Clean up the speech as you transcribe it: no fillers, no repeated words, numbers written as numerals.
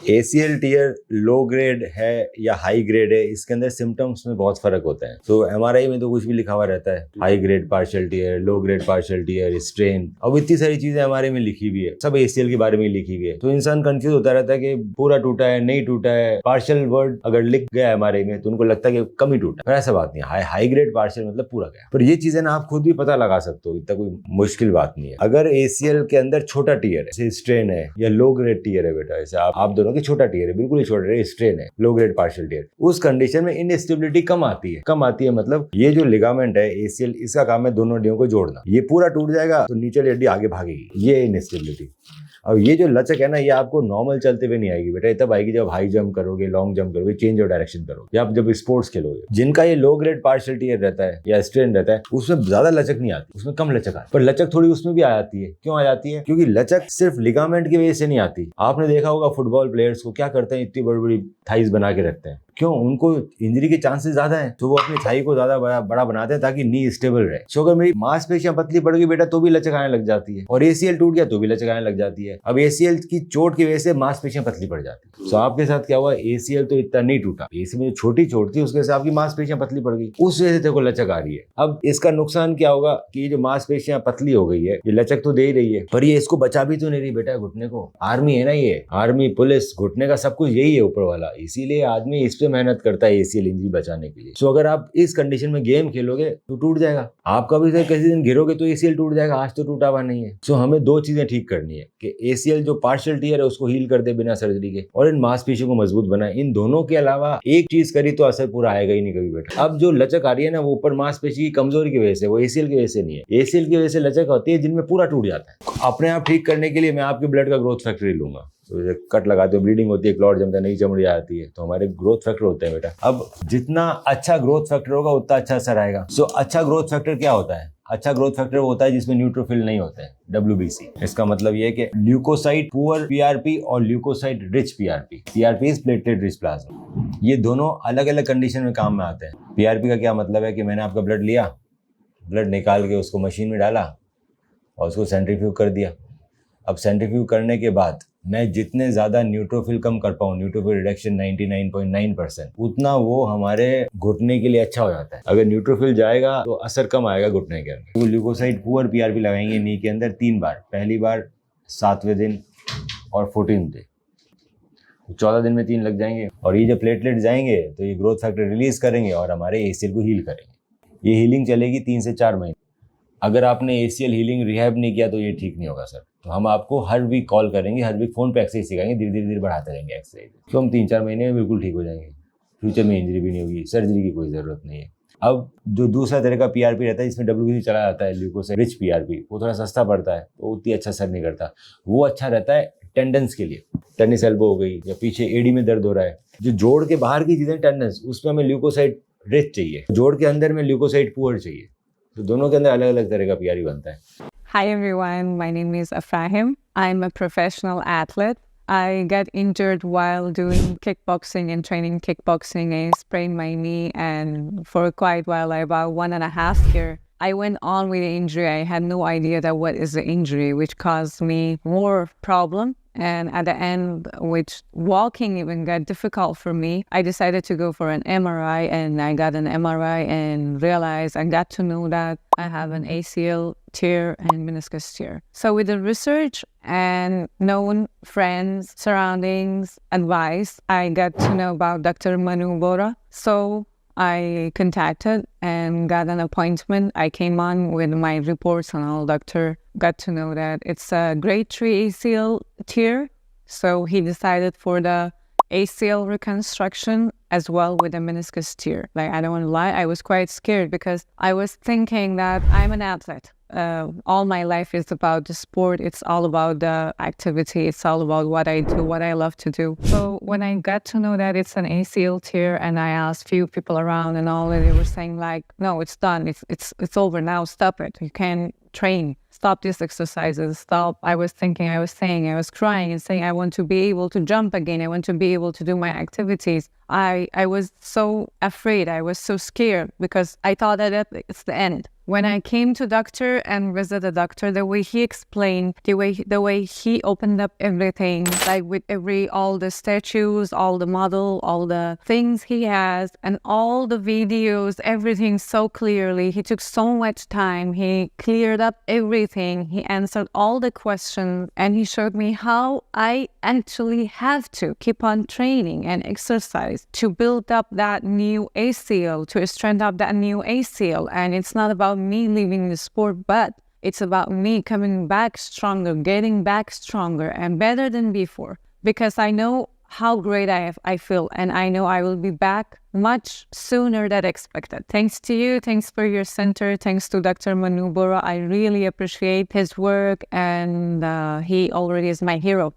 ACL tier low grade है या high grade है, इसके अंदर सिम्टम्स में बहुत फर्क होता है। तो MRI में तो कुछ भी लिखा हुआ रहता है, high grade partial tier, low grade partial tier, strain, अब इतनी सारी चीजें MRI में लिखी हुई है, सब ACL के बारे में लिखी हुई है। तो इंसान कंफ्यूज होता रहता है कि पूरा टूटा है, नहीं टूटा है। पार्शियल वर्ड अगर लिख गया MRI में तो उनको लगता है कि कम ही टूटा, पर ऐसा बात नहीं है। हाई ग्रेड पार्शियल मतलब पूरा गया। पर ये चीजें ना आप खुद भी पता लगा सकते हो, इतना कोई मुश्किल बात नहीं है। अगर ACL के अंदर छोटा टीयर है, जैसे स्ट्रेन है या लो ग्रेड टीयर है बेटा, जैसे आप दोनों की छोटा टीयर है, बिल्कुल ही छोटा है, स्ट्रेन है, लो ग्रेड पार्शियल टीयर, उस कंडीशन में इनस्टेबिलिटी कम आती है मतलब ये जो लिगामेंट है ACL, इसका काम है दोनों हड्डियों को जोड़ना। ये पूरा टूट जाएगा तो नीचे हड्डी आगे भागेगी, ये इनस्टेबिलिटी। अब ये जो लचक है ना, ये आपको नॉर्मल चलते हुए नहीं आएगी बेटा, ये तब आएगी जब हाई जंप करोगे, लॉन्ग जंप करोगे, चेंज ऑफ डायरेक्शन करोगे, या आप जब स्पोर्ट्स खेलोगे। जिनका ये लो ग्रेड पार्शियल टीयर रहता है या स्ट्रेन रहता है, उसमें ज्यादा लचक नहीं आती, उसमें कम लचक आती, पर लचक थोड़ी उसमें भी आ जाती है। क्यों आ जाती है? क्योंकि लचक सिर्फ लिगामेंट की वजह से नहीं आती। आपने देखा होगा फुटबॉल प्लेयर्स को क्या करते हैं, इतनी बड़ी बड़ी थाइज बना के रखते हैं। क्यों? उनको इंजरी के चांसेस ज्यादा हैं, तो वो अपनी थाई को ज्यादा बड़ा बनाते हैं ताकि नी स्टेबल रहे। सो अगर मेरी मांसपेशियां पतली पड़ गई बेटा तो भी लचक आने लग जाती है, और ACL टूट गया तो भी लचक आने लग जाती है। अब ACL की चोट की वजह से मांसपेशियां पतली पड़ जाती है। सो आपके साथ क्या हुआ? ACL तो इतना नहीं टूटा, ACL में जो छोटी चोट थी उसके वजह से आपकी मांसपेशियां पतली पड़ गई, उस वजह से तेरे को लचक आ रही है। अब इसका नुकसान क्या होगा कि ये जो मांसपेशियां पतली हो गई है, ये लचक तो दे ही रही है, पर ये इसको बचा भी तो नहीं रही बेटा घुटने को। आर्मी है ना, ये आर्मी पुलिस घुटने का सब कुछ यही है ऊपर वाला, इसीलिए आदमी इस पे मेहनत करता है ACL इंजरी बचाने के लिए। सो अगर आप इस कंडीशन में गेम खेलोगे तो टूट जाएगा, आप कभी से किसी दिन गिरोगे तो ACL टूट जाएगा, आज तो टूटा हुआ नहीं है। सो हमें दो चीजें ठीक करनी है कि ACL जो पार्शियल टीयर है उसको हील कर दे बिना सर्जरी के, और इन मांसपेशियों को मजबूत बनाए। इन दोनों के अलावा एक चीज करी तो असर पूरा आएगा ही नहीं कभी बेटा। अब जो लचक आ रही है ना, वो ऊपर मांसपेशी की कमजोरी की वजह से, वो ACL की वजह से नहीं है। ACL की वजह से लचक होती है जिनमें पूरा टूट जाता है। अपने आप ठीक करने के लिए मैं आपके ब्लड का ग्रोथ फैक्टर लूंगा। तो कट लगाते हो, ब्लीडिंग होती है, क्लॉट जमता है, नई चमड़ी आती है, तो हमारे ग्रोथ फैक्टर होते हैं बेटा। अब जितना अच्छा ग्रोथ फैक्टर होगा उतना अच्छा असर आएगा। सो अच्छा ग्रोथ फैक्टर क्या होता है? अच्छा ग्रोथ फैक्टर होता है जिसमें न्यूट्रोफिल नहीं होते हैं, WBC। इसका मतलब ये है कि ल्यूकोसाइट पुअर PRP और leukocyte rich PRP। PRP is platelet rich plasma. ये दोनों अलग अलग कंडीशन में काम में आते हैं। PRP का क्या मतलब है कि मैंने आपका ब्लड लिया, ब्लड निकाल के उसको मशीन में डाला और उसको सेंट्रीफ्यूज कर दिया। अब सेंट्रीफ्यूज करने के बाद मैं जितने ज्यादा न्यूट्रोफिल कम कर पाऊँ, न्यूट्रोफिल रिडक्शन 99.9%, उतना वो हमारे घुटने के लिए अच्छा हो जाता है। अगर न्यूट्रोफिल जाएगा तो असर कम आएगा घुटने के अंदर। तो ल्यूकोसाइट पुअर PRP लगाएंगे नी के अंदर 3 बार, पहली बार 7वें दिन और 14 दिन, 14 दिन में 3 लग जाएंगे। और ये जो प्लेटलेट जाएंगे तो ये ग्रोथ फैक्टर रिलीज करेंगे और हमारे ACL को हील करेंगे। ये हीलिंग चलेगी 3 से 4 महीने। अगर आपने ACL हीलिंग रिहैब नहीं किया तो ये ठीक नहीं होगा सर। तो हम आपको हर वीक कॉल करेंगे, हर वीक फोन पे एक्सरसाइज सिखाएंगे, धीरे धीरे बढ़ाते रहेंगे एक्सरसाइज, तो हम 3-4 महीने में बिल्कुल ठीक हो जाएंगे। फ्यूचर में इंजरी भी नहीं होगी, सर्जरी की कोई ज़रूरत नहीं है। अब जो दूसरा तरह का PRP रहता है जिसमें WBC चला जाता है, ल्यूकोसाइट रिच PRP, वो थोड़ा सस्ता पड़ता है, तो उतनी अच्छा असर नहीं करता। वो अच्छा रहता है टेंडन्स के लिए, टेनिस एल्बो हो गई, या पीछे एडी में दर्द हो रहा है, जो जोड़ के बाहर की चीज़ें टेंडन्स, उसमें हमें ल्यूकोसाइट रिच चाहिए, जोड़ के अंदर में ल्यूकोसाइट पुअर चाहिए। तो दोनों के अंदर अलग अलग तरह का PRP बनता है। Hi everyone, my name is Afrahim. I'm a professional athlete. I got injured while doing kickboxing and training kickboxing. I sprained my knee, and for quite a while, like about 1.5 years, I went on with the injury. I had no idea that what is the injury, which caused me more problem. And at the end, which walking even got difficult for me, I decided to go for an MRI, and I got an MRI and realized I got to know that I have an ACL tear and meniscus tear. So with the research and known friends, surroundings, advice, I got to know about Dr. Manu Bora. So I contacted and got an appointment. I came on with my reports and all. Doctor got to know that it's a grade 3 ACL tear. So he decided for the ACL reconstruction as well with the meniscus tear. Like, I don't want to lie, I was quite scared because I was thinking that I'm an athlete. All my life is about the sport. It's all about the activity. It's all about what I do, what I love to do. So when I got to know that it's an ACL tear, and I asked few people around and all, and they were saying like, no, it's done. It's over now. Stop it. You can't train. Stop these exercises. Stop. I was thinking, I was saying, I was crying and saying, I want to be able to jump again. I want to be able to do my activities. I was so afraid. I was so scared because I thought that it's the end. When I came to doctor and visit the doctor, the way he explained, the way he opened up everything, like with all the statues, all the model, all the things he has, and all the videos, everything so clearly. He took so much time. He cleared up everything. He answered all the questions, and he showed me how I actually have to keep on training and exercise to build up that new ACL, to strengthen up that new ACL. And it's not about me leaving the sport, but it's about me coming back stronger, getting back stronger and better than before, because I know how great I feel, and I know I will be back much sooner than expected. Thanks to you, thanks for your center, thanks to Dr. Manu Bora. I really appreciate his work, and he already is my hero.